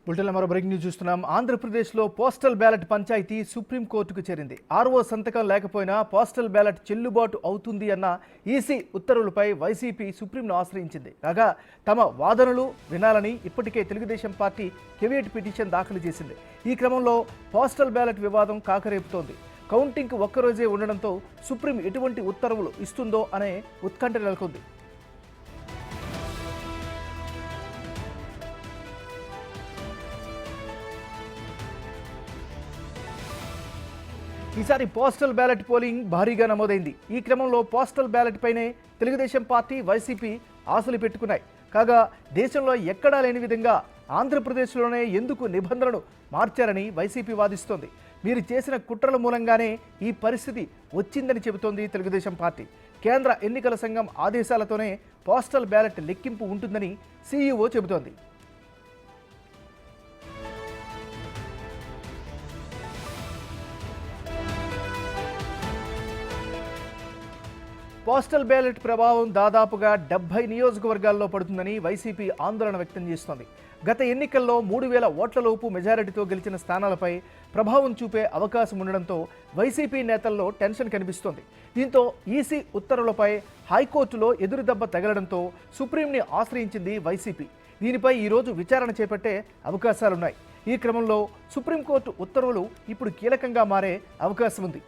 బులెటిన్లో మరో breaking news చూస్తున్నాం. ఆంధ్రప్రదేశ్లో పోస్టల్ బ్యాలెట్ పంచాయతీ సుప్రీంకోర్టుకు చేరింది. ఆర్ఓ సంతకం లేకపోయినా పోస్టల్ బ్యాలెట్ చెల్లుబాటు అవుతుంది అన్న ఈసీ ఉత్తర్వులపై వైసీపీ సుప్రీంను ఆశ్రయించింది. కాగా తమ వాదనలు వినాలని ఇప్పటికే తెలుగుదేశం పార్టీ కెవియట్ పిటిషన్ దాఖలు చేసింది. ఈ క్రమంలో పోస్టల్ బ్యాలెట్ వివాదం కాకరేపుతోంది. కౌంటింగ్కు ఒక్కరోజే ఉండడంతో సుప్రీం ఎటువంటి ఉత్తర్వులు ఇస్తుందో అనే ఉత్కంఠ నెలకొంది. ఈసారి పోస్టల్ బ్యాలెట్ పోలింగ్ భారీగా నమోదైంది. ఈ క్రమంలో పోస్టల్ బ్యాలెట్ పైనే తెలుగుదేశం పార్టీ, వైసీపీ ఆశలు పెట్టుకున్నాయి. కాగా దేశంలో ఎక్కడా లేని విధంగా ఆంధ్రప్రదేశ్లోనే ఎందుకు నిబంధనలు మార్చారని వైసీపీ వాదిస్తోంది. మీరు చేసిన కుట్రల మూలంగానే ఈ పరిస్థితి వచ్చిందని చెబుతోంది తెలుగుదేశం పార్టీ. కేంద్ర ఎన్నికల సంఘం ఆదేశాలతోనే పోస్టల్ బ్యాలెట్ లెక్కింపు ఉంటుందని సీఈఓ చెబుతోంది. పోస్టల్ బ్యాలెట్ ప్రభావం దాదాపుగా 70 నియోజకవర్గాల్లో పడుతుందని వైసీపీ ఆందోళన వ్యక్తం చేస్తోంది. గత ఎన్నికల్లో 3000 ఓట్లలోపు మెజారిటీతో గెలిచిన స్థానాలపై ప్రభావం చూపే అవకాశం ఉండడంతో వైసీపీ నేతల్లో టెన్షన్ కనిపిస్తోంది. దీంతో ఈసీ ఉత్తర్వులపై హైకోర్టులో ఎదురుదెబ్బ తగలడంతో సుప్రీంని ఆశ్రయించింది వైసీపీ. దీనిపై ఈరోజు విచారణ చేపట్టే అవకాశాలున్నాయి. ఈ క్రమంలో సుప్రీంకోర్టు ఉత్తర్వులు ఇప్పుడు కీలకంగా మారే అవకాశం ఉంది.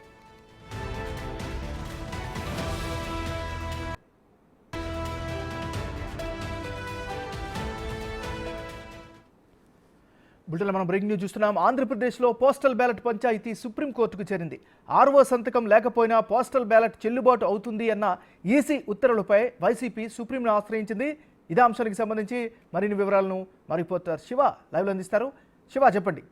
బులెటిన్లో మనం బ్రేకింగ్ న్యూస్ చూస్తున్నాం. ఆంధ్రప్రదేశ్లో పోస్టల్ బ్యాలెట్ పంచాయతీ సుప్రీంకోర్టుకు చేరింది. ఆర్ఓ సంతకం లేకపోయినా పోస్టల్ బ్యాలెట్ చెల్లుబాటు అవుతుంది అన్న ఈసీ ఉత్తర్వులపై వైసీపీ సుప్రీంను ఆశ్రయించింది. ఇదే అంశానికి సంబంధించి మరిన్ని వివరాలను మా రిపోర్టర్ శివ లైవ్లో అందిస్తారు. శివ, చెప్పండి.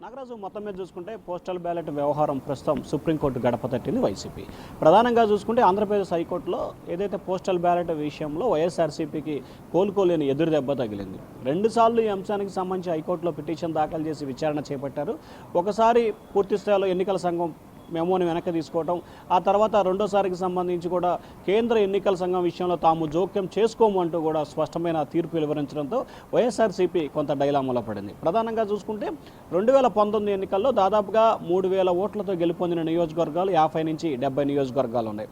నాగరాజు, మొత్తం మీద చూసుకుంటే పోస్టల్ బ్యాలెట్ వ్యవహారం ప్రస్తుతం సుప్రీంకోర్టు గడప తట్టింది వైసీపీ. ప్రధానంగా చూసుకుంటే ఆంధ్రప్రదేశ్ హైకోర్టులో ఏదైతే పోస్టల్ బ్యాలెట్ విషయంలో వైఎస్ఆర్సీపీకి కోలుకోలేని ఎదురు దెబ్బ తగిలింది. 2 సార్లు ఈ అంశానికి సంబంధించి హైకోర్టులో పిటిషన్ దాఖలు చేసి విచారణ చేపట్టారు. ఒకసారి పూర్తి స్థాయిలో ఎన్నికల సంఘం మెమోని వెనక్కి తీసుకోవడం, ఆ తర్వాత రెండోసారికి సంబంధించి కూడా కేంద్ర ఎన్నికల సంఘం విషయంలో తాము జోక్యం చేసుకోమంటూ కూడా స్పష్టమైన తీర్పు వెలువరించడంతో వైఎస్ఆర్సీపీ కొంత డైలామాలో పడింది. ప్రధానంగా చూసుకుంటే 2019 ఎన్నికల్లో దాదాపుగా 3000 ఓట్లతో గెలుపొందిన నియోజకవర్గాలు 50 నుంచి 70 నియోజకవర్గాలు ఉన్నాయి.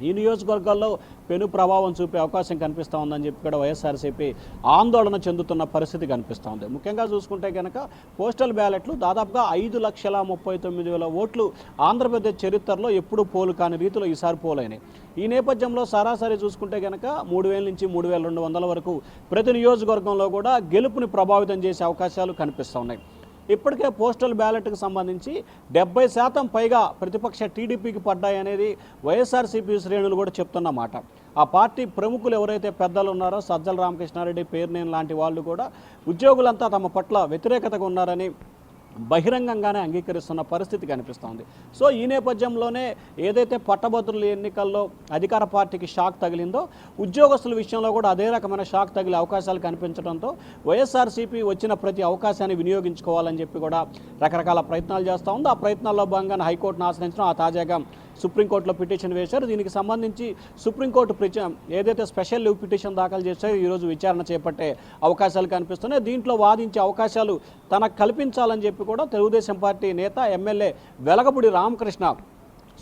ఈ నియోజకవర్గాల్లో పెను ప్రభావం చూపే అవకాశం కనిపిస్తూ ఉందని చెప్పి కూడా వైఎస్ఆర్సీపీ ఆందోళన చెందుతున్న పరిస్థితి కనిపిస్తూ ఉంది. ముఖ్యంగా చూసుకుంటే కనుక పోస్టల్ బ్యాలెట్లు దాదాపుగా 5,39,000 ఓట్లు ఆంధ్రప్రదేశ్ చరిత్రలో ఎప్పుడూ పోలు కాని రీతిలో ఈసారి పోలైనాయి. ఈ నేపథ్యంలో సరాసరి చూసుకుంటే కనుక 3,000 నుంచి 3,200 వరకు ప్రతి నియోజకవర్గంలో కూడా గెలుపుని ప్రభావితం చేసే అవకాశాలు కనిపిస్తూ ఉన్నాయి. ఇప్పటికే పోస్టల్ బ్యాలెట్కి సంబంధించి 70% పైగా ప్రతిపక్ష టీడీపీకి పడ్డాయనేది వైఎస్ఆర్సీపీ శ్రేణులు కూడా చెప్తున్నమాట. ఆ పార్టీ ప్రముఖులు ఎవరైతే పెద్దలు ఉన్నారో సజ్జల రామకృష్ణారెడ్డి, పేర్నేని లాంటి వాళ్ళు కూడా ఉద్యోగులంతా తమ పట్ల వ్యతిరేకతగా ఉన్నారని బహిరంగంగానే అంగీకరిస్తున్న పరిస్థితి కనిపిస్తోంది. సో ఈ నేపథ్యంలోనే ఏదైతే పట్టభద్రుల ఎన్నికల్లో అధికార పార్టీకి షాక్ తగిలిందో ఉద్యోగస్తుల విషయంలో కూడా అదే రకమైన షాక్ తగిలే అవకాశాలు కనిపించడంతో వైఎస్ఆర్సీపీ వచ్చిన ప్రతి అవకాశాన్ని వినియోగించుకోవాలని చెప్పి కూడా రకరకాల ప్రయత్నాలు చేస్తూ ఉంది. ఆ ప్రయత్నాల్లో భాగంగా హైకోర్టును ఆశ్రయించడం, ఆ తాజాగా సుప్రీంకోర్టులో పిటిషన్ వేశారు. దీనికి సంబంధించి సుప్రీంకోర్టు ఏదైతే స్పెషల్ లీవ్ పిటిషన్ దాఖలు చేశారో ఈరోజు విచారణ చేపట్టే అవకాశాలు కనిపిస్తున్నాయి. దీంట్లో వాదించే అవకాశాలు తనకు కల్పించాలని చెప్పి కూడా తెలుగుదేశం పార్టీ నేత ఎమ్మెల్యే వెలగపూడి రామకృష్ణ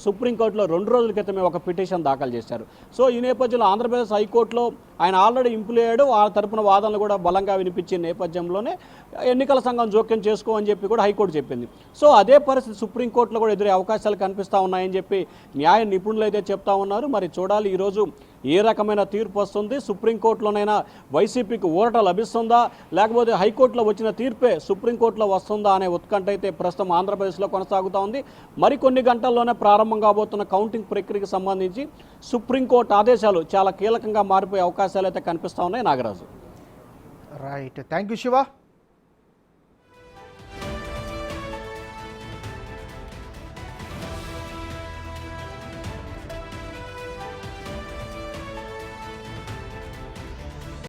సుప్రీంకోర్టులో 2 రోజుల క్రితమే ఒక పిటిషన్ దాఖలు చేశారు. సో ఈ నేపథ్యంలో ఆంధ్రప్రదేశ్ హైకోర్టులో ఆయన ఆల్రెడీ ఇంప్లూ అయ్యాడు. ఆ తరపున వాదనలు కూడా బలంగా వినిపించిన నేపథ్యంలోనే ఎన్నికల సంఘం జోక్యం చేసుకోమని చెప్పి కూడా హైకోర్టు చెప్పింది. సో అదే పరిస్థితి సుప్రీంకోర్టులో కూడా ఎదురే అవకాశాలు కనిపిస్తూ ఉన్నాయని చెప్పి న్యాయ నిపుణులు అయితే చెప్తా ఉన్నారు. మరి చూడాలి ఈరోజు ఏ రకమైన తీర్పు వస్తుంది. సుప్రీంకోర్టులోనైనా వైసీపీకి ఊరట లభిస్తుందా, లేకపోతే హైకోర్టులో వచ్చిన తీర్పే సుప్రీంకోర్టులో వస్తుందా అనే ఉత్కంఠ అయితే ప్రస్తుతం ఆంధ్రప్రదేశ్లో కొనసాగుతూ ఉంది. మరికొన్ని గంటల్లోనే ప్రారంభం కాబోతున్న కౌంటింగ్ ప్రక్రియకు సంబంధించి సుప్రీంకోర్టు ఆదేశాలు చాలా కీలకంగా మారిపోయే అవకాశాలు అయితే కనిపిస్తూ ఉన్నాయి. Nagaraju. Right, thank you Shiva.